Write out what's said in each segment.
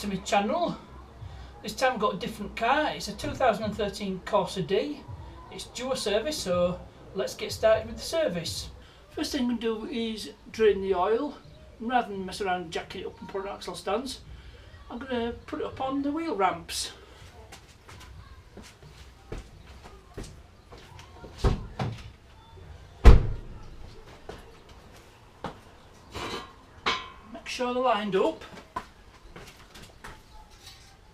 to my channel. This time I've got a different car. It's a 2013 Corsa D. It's due a service, so let's get started with the service. First thing I'm going to do is drain the oil. And rather than mess around jacking it up and putting axle stands, I'm going to put it up on the wheel ramps. Make sure they're lined up.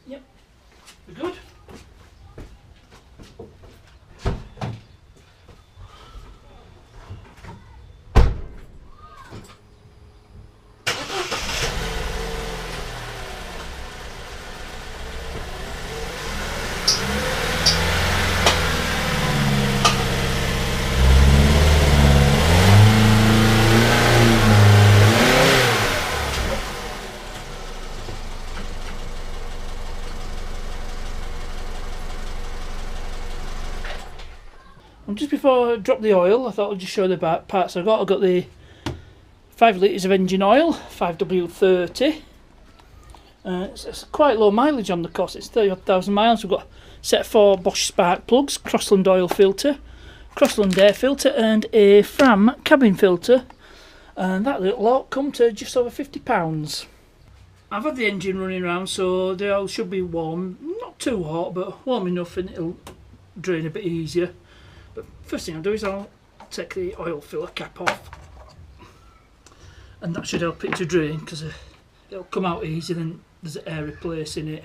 Yep, we're good. And just before I drop the oil, I thought I'd just show the back parts I've got the 5 litres of engine oil, 5W30. It's quite low mileage on the Corsa, it's 30,000 miles. We've got set 4 Bosch spark plugs, Crossland oil filter, Crossland air filter and a Fram cabin filter. And that little lot come to just over £50. I've had the engine running around, so the oil should be warm, not too hot but warm enough, and it'll drain a bit easier. But first thing I'll do is I'll take the oil filler cap off, and that should help it to drain because it'll come out easier than there's air replacing it.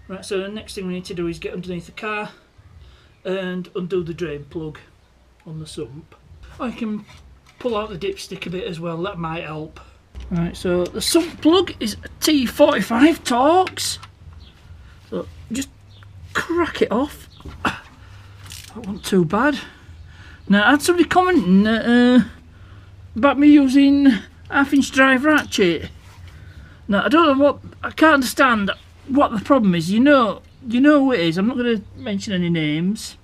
Right, so the next thing we need to do is get underneath the car and undo the drain plug on the sump. I can pull out the dipstick a bit as well, that might help. Right, so the sump plug is a T45 Torx, so just crack it off. That wasn't too bad. Now I had somebody commenting about me using half-inch drive ratchet. Now I don't know I can't understand what the problem is. You know who it is. I'm not going to mention any names.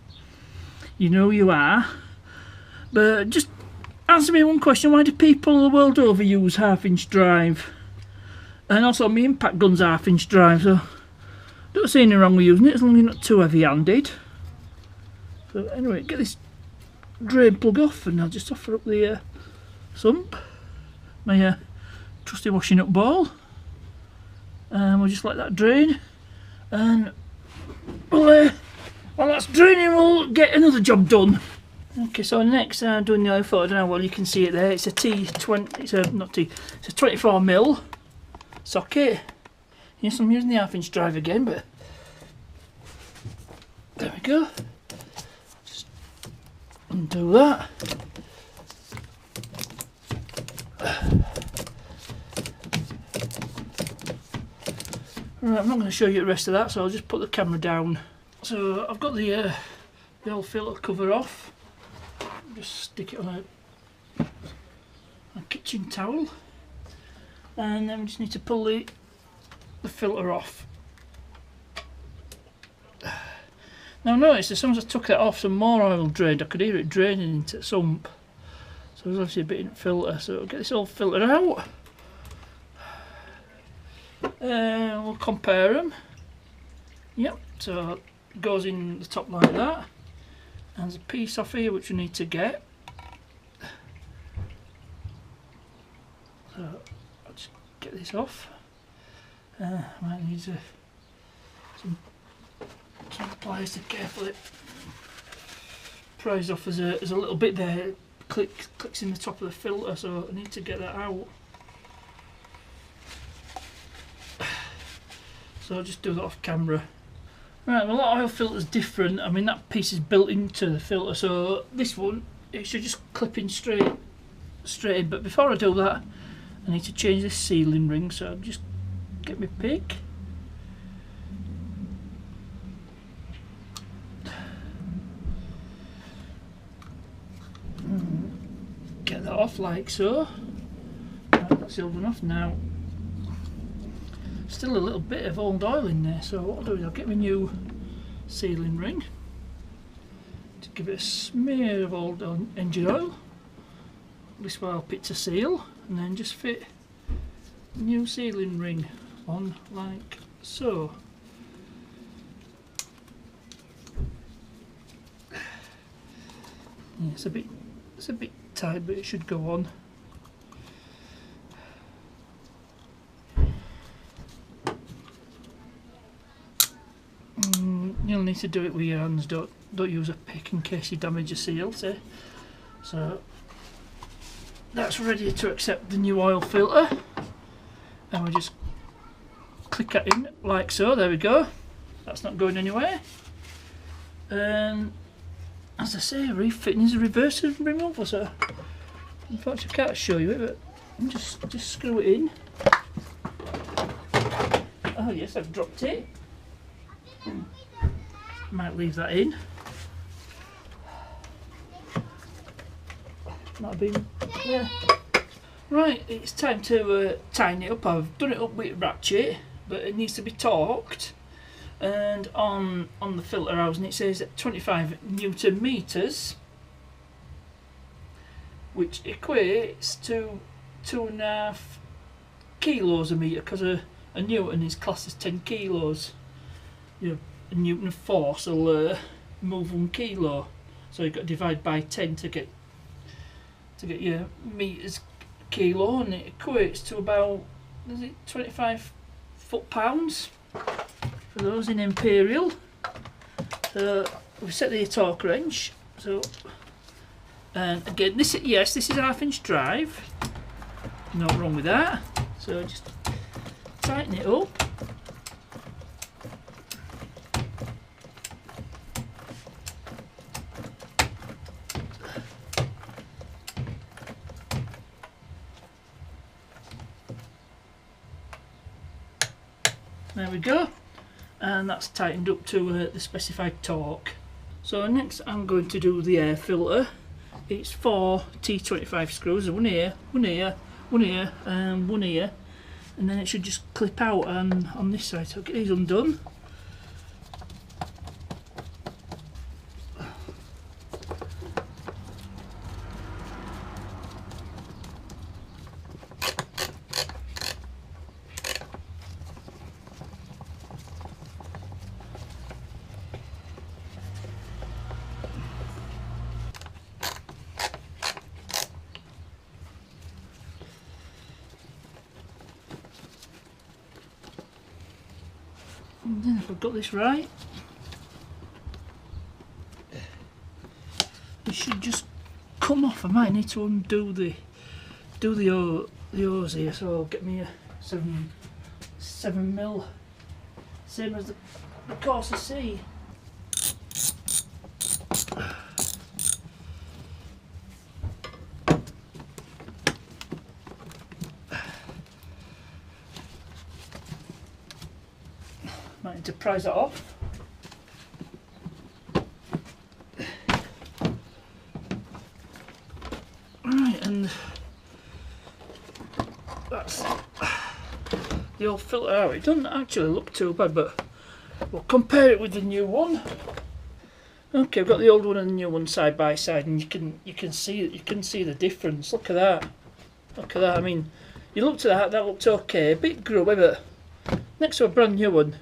You know who you are. But just answer me one question: why do people the world over use half-inch drive? And also my impact gun's half-inch drive, so don't see anything wrong with using it as long as you're not too heavy-handed. So anyway, get this drain plug off and I'll just offer up the sump, my trusty washing up ball, and we'll just let that drain, and while that's draining we'll get another job done. Okay, so next I'm doing the oil filter. I don't know, well you can see it there, it's a T20, it's a 24mm socket. Yes, I'm using the half-inch drive again, but there we go. Undo that. Right, I'm not going to show you the rest of that, so I'll just put the camera down. So I've got the old filter cover off. Just stick it on a kitchen towel, and then we just need to pull the filter off. Now notice, as soon as I took it off, some more oil drained. I could hear it draining into the sump. So there's obviously a bit in the filter, so I'll get this all filtered out. We'll compare them. Yep, so it goes in the top like that. And there's a piece off here which we need to get. So I'll just get this off. Might need some pliers to carefully prise off. There's a little bit there, clicks in the top of the filter, so I need to get that out. So I'll just do that off camera. Right, well that oil filter is different. I mean that piece is built into the filter, so this one it should just clip in straight in. But before I do that, I need to change this sealing ring. So I'll just get my pick. Get that off like so. Right, that's sealed enough now. Still a little bit of old oil in there, so what I'll do is I'll get my new sealing ring to give it a smear of old engine oil. This will help it to seal, and then just fit the new sealing ring. on like so. Yeah, it's a bit tight, but it should go on. You'll need to do it with your hands. Don't use a pick in case you damage your seal. See? So that's ready to accept the new oil filter, and we just click that in like so. There we go. That's not going anywhere. And as I say, refitting is a reverse and removal. So unfortunately, I can't show you it, but just screw it in. Oh yes, I've dropped it. Might leave that in. Might have been there. Right, it's time to tighten it up. I've done it up with ratchet, but it needs to be torqued. And on the filter housing, it says 25 Newton meters, which equates to 2.5 kilos a meter, because a Newton is classed as 10 kilos. You know, a Newton of force will move 1 kilo, so you've got to divide by 10 to get your meters kilo, and it equates to about, is it 25 foot-pounds for those in imperial. So we set the torque wrench. So, and again, this is 1/2 inch drive. No wrong with that. So just tighten it up. There we go, and that's tightened up to the specified torque. So next I'm going to do the air filter. It's 4 T25 screws, one here, one here, one here, and one here, and then it should just clip out on this side. So I'll get these undone. And then if I've got this right, it should just come off. I might need to undo the hose here, so I'll get me a 7mm, same as the Corsa C. Might need to prise it off. Right, and that's the old filter out. It doesn't actually look too bad, but we'll compare it with the new one. Okay, I've got the old one and the new one side by side, and you can see the difference. Look at that. Look at that. I mean, you looked at that looked okay, a bit grubby, but next to a brand new one,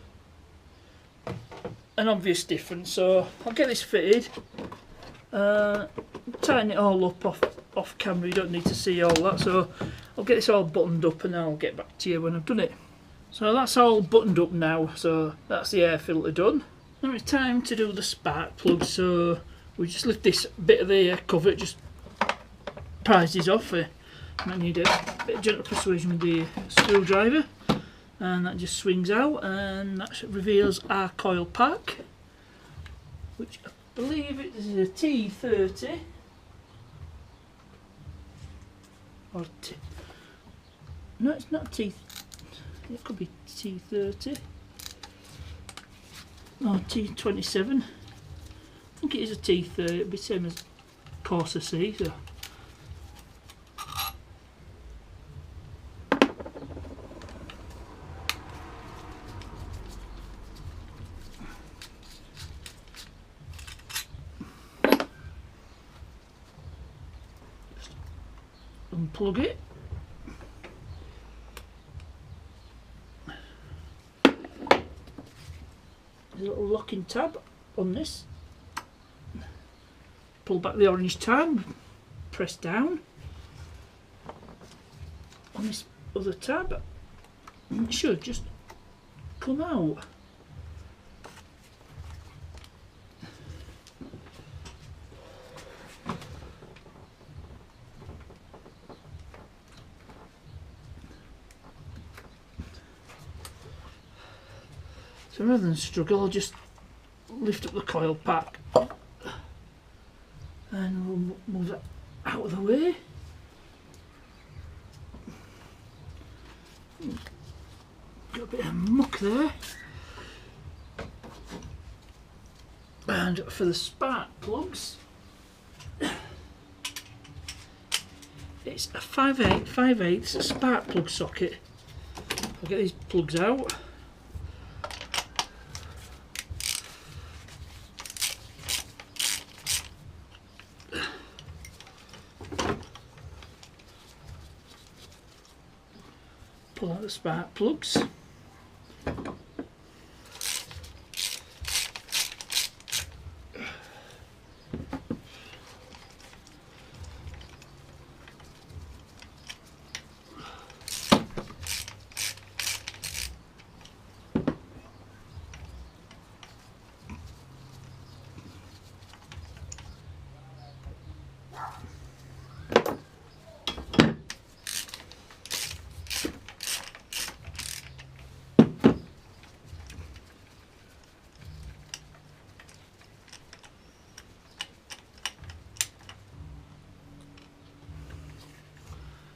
an obvious difference. So I'll get this fitted, tighten it all up off camera. You don't need to see all that, so I'll get this all buttoned up and I'll get back to you when I've done it. So that's all buttoned up now, so that's the air filter done. Now it's time to do the spark plug. So we just lift this bit of the cover, it just prizes off. Might need a bit of gentle persuasion with the screwdriver, and that just swings out, and that reveals our coil pack, which I believe it is a T30 or no, it's not T. It could be T30 or T27. I think it is a T30. It'd be the same as Corsa C. So. Unplug it. locking tab on this. Pull back the orange tab, press down on this other tab, and it should just come out. So rather than struggle, I'll just lift up the coil pack and we'll move that out of the way. Got a bit of muck there. And for the spark plugs, it's a 5/8 spark plug socket. I'll get these plugs out. Pull out the spark plugs.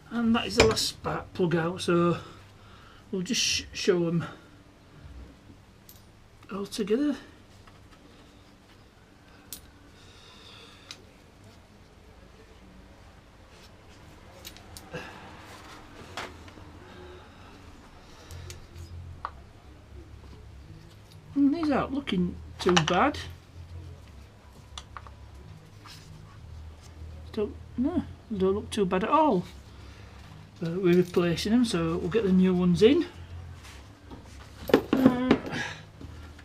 And that is the last spark plug out, so we'll just show them all together. And these aren't looking too bad. No, they don't look too bad at all. We're replacing them, so we'll get the new ones in.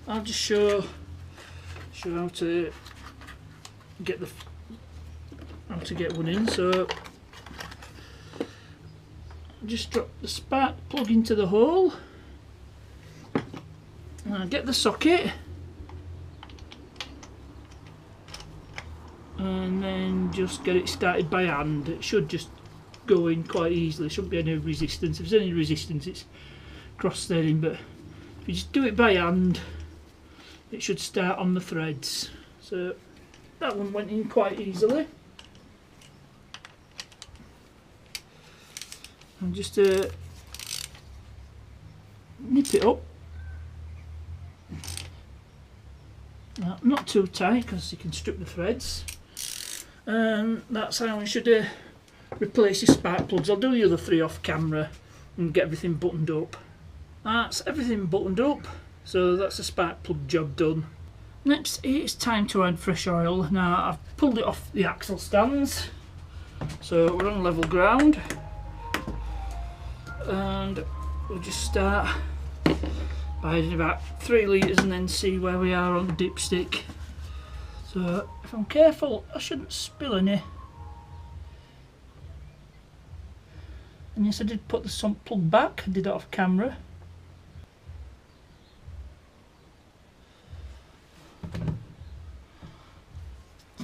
I'll just show how to get one in. So just drop the spark plug into the hole. Get the socket, and then just get it started by hand. It should just go in quite easily. There shouldn't be any resistance. If there's any resistance, it's cross-threading, but if you just do it by hand, it should start on the threads. So that one went in quite easily. And just nip it up. Not too tight, because you can strip the threads. And that's how we should replace your spark plugs. I'll do the other three off camera and get everything buttoned up. That's everything buttoned up, so that's the spark plug job done. Next it's time to add fresh oil. Now I've pulled it off the axle stands, so we're on level ground, and we'll just start by adding about 3 litres and then see where we are on the dipstick. So if I'm careful, I shouldn't spill any. And yes, I did put the sump plug back. I did that off camera.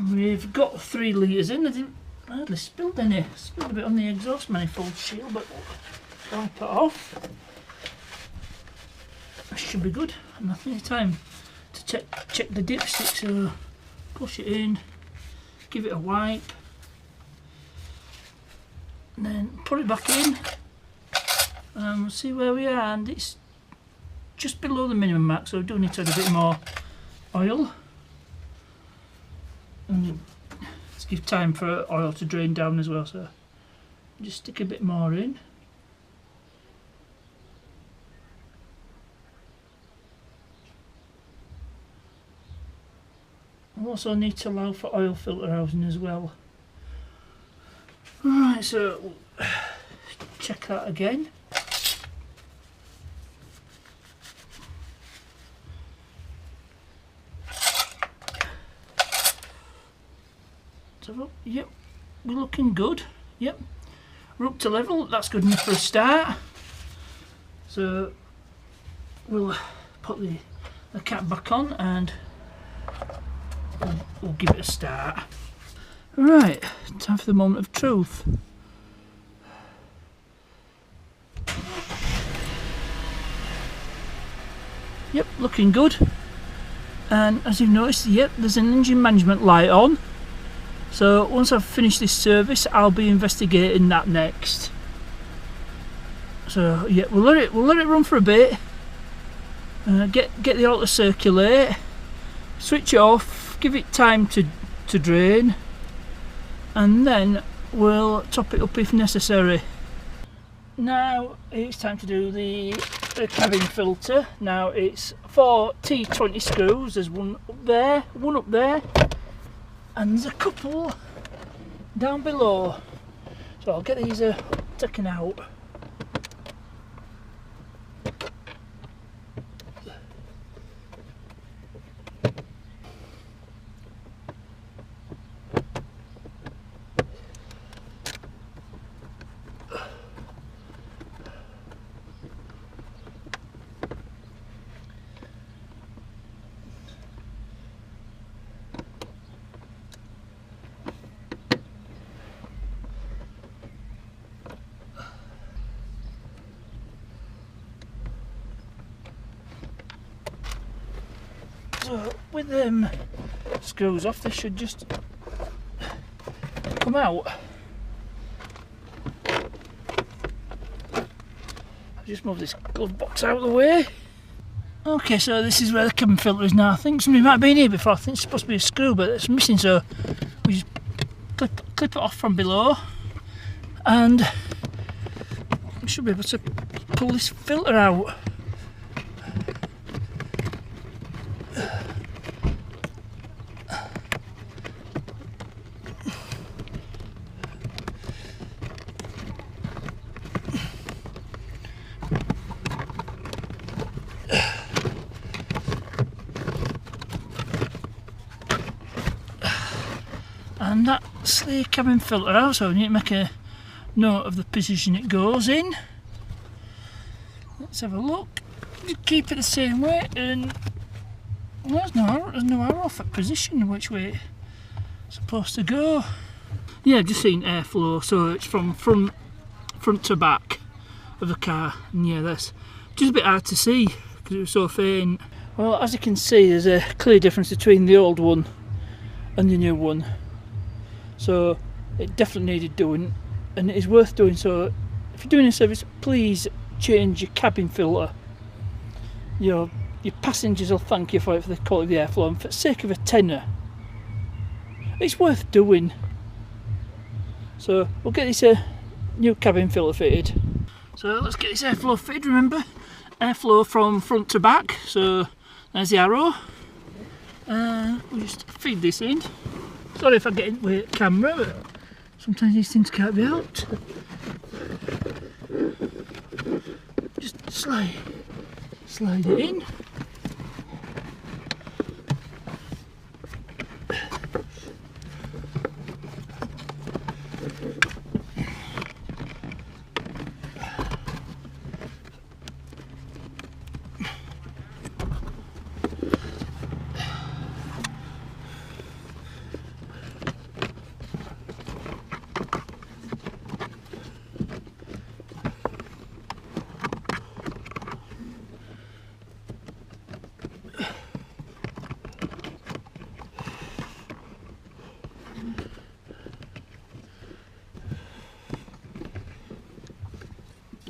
We've got 3 litres in. I didn't hardly spilled any. Spilled a bit on the exhaust manifold shield, but wipe it off. That should be good. And I think it's time to check the dipstick. So push it in, give it a wipe, and then put it back in, and we'll see where we are. And it's just below the minimum mark, so we do need to add a bit more oil, and let's give time for oil to drain down as well. So just stick a bit more in. We also need to allow for oil filter housing as well. Alright, so we'll check that again. Let's have a look. Yep, we're looking good. Yep, we're up to level. That's good enough for a start. So we'll put the cap back on and we'll give it a start. Right, time for the moment of truth. Yep, looking good. And as you've noticed, yep, there's an engine management light on. So once I've finished this service, I'll be investigating that next. So yeah, we'll let it run for a bit. Get the oil to circulate. Switch it off. Give it time to drain, and then we'll top it up if necessary. Now it's time to do the cabin filter. Now it's 4 T20 screws. There's one up there, and there's a couple down below. So I'll get these taken out. So with them screws off, they should just come out. I'll just move this glove box out of the way. Okay, so this is where the cabin filter is now. I think somebody might have been here before. I think it's supposed to be a screw, but it's missing, so we just clip it off from below, and we should be able to pull this filter out. And that's the cabin filter out, so we need to make a note of the position it goes in. Let's have a look. Just keep it the same way, and well, there's no arrow for position which way it's supposed to go. Yeah, I've just seen airflow, so it's from front to back of the car, and yeah, that's just a bit hard to see because it was so faint. Well, as you can see, there's a clear difference between the old one and the new one. So it definitely needed doing, and it is worth doing. So if you're doing a service, please change your cabin filter. Your passengers will thank you for it, for the quality of the airflow, and for the sake of a tenner, it's worth doing. So we'll get this new cabin filter fitted. So let's get this airflow fitted. Remember, airflow from front to back. So there's the arrow. We'll just feed this in. Sorry if I get in with the camera, but sometimes these things can't be helped. Just slide it in.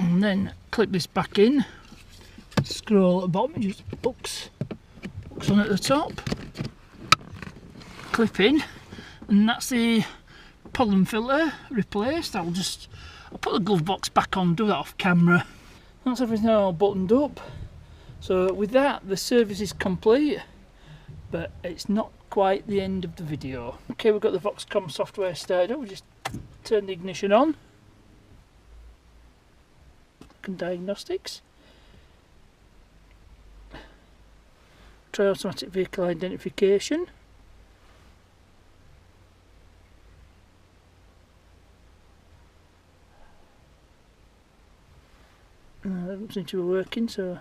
And then clip this back in, scroll at the bottom, it just hooks on at the top, clip in, and that's the pollen filter replaced. I'll put the glove box back on, do that off camera. That's everything all buttoned up. So with that, the service is complete, but it's not quite the end of the video. Okay, we've got the VAUX COM software started up. We'll just turn the ignition on. Diagnostics. Try automatic vehicle identification. doesn't seem to be working, so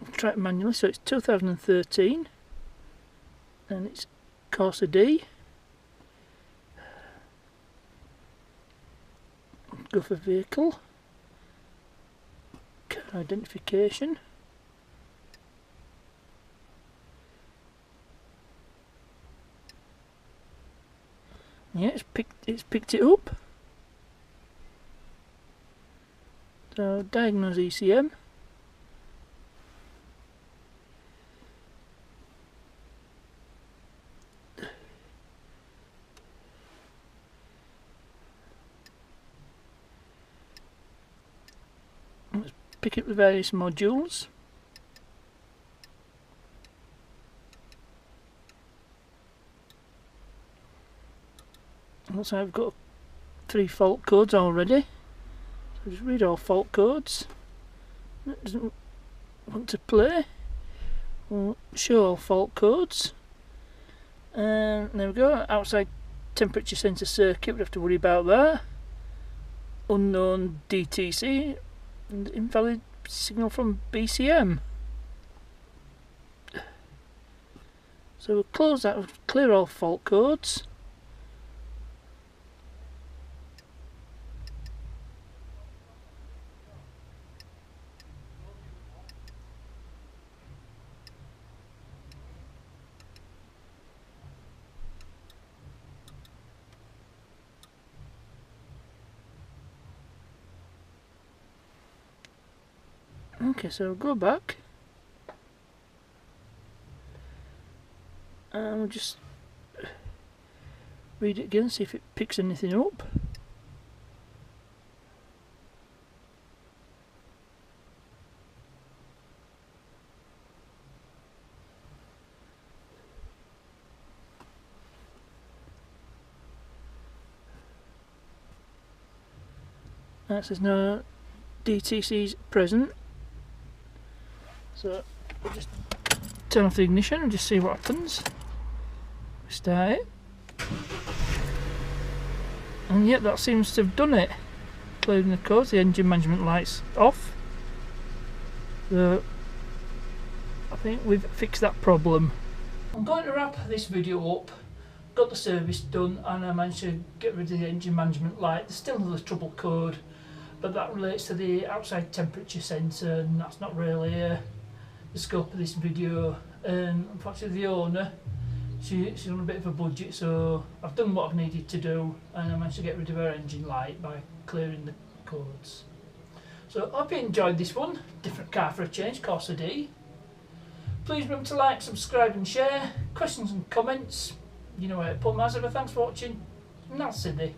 I'll try it manually. So it's 2013 and it's Corsa D. Go for vehicle, car identification. Yeah, it's picked it up. So diagnose ECM. Let's pick up the various modules. So I've got 3 fault codes already. So just read all fault codes. It doesn't want to play. We'll show all fault codes. And there we go. Outside temperature sensor circuit, we don't have to worry about that. Unknown DTC and invalid signal from BCM. So we'll close that, we'll clear all fault codes. Okay, so we'll go back and we'll just read it again, see if it picks anything up. That says no DTCs present. So we'll just turn off the ignition and just see what happens. Start it. And yep, that seems to have done it. Clearing the codes, the engine management light's off. So I think we've fixed that problem. I'm going to wrap this video up. Got the service done and I managed to get rid of the engine management light. There's still another trouble code, but that relates to the outside temperature sensor, and that's not really the scope of this video. And unfortunately the owner, she's on a bit of a budget, so I've done what I've needed to do and I managed to get rid of her engine light by clearing the codes. So I hope you enjoyed this one. Different car for a change, Corsa D. Please remember to like, subscribe and share. Questions and comments, you know where to put them. As ever, thanks for watching, and that's Sydney.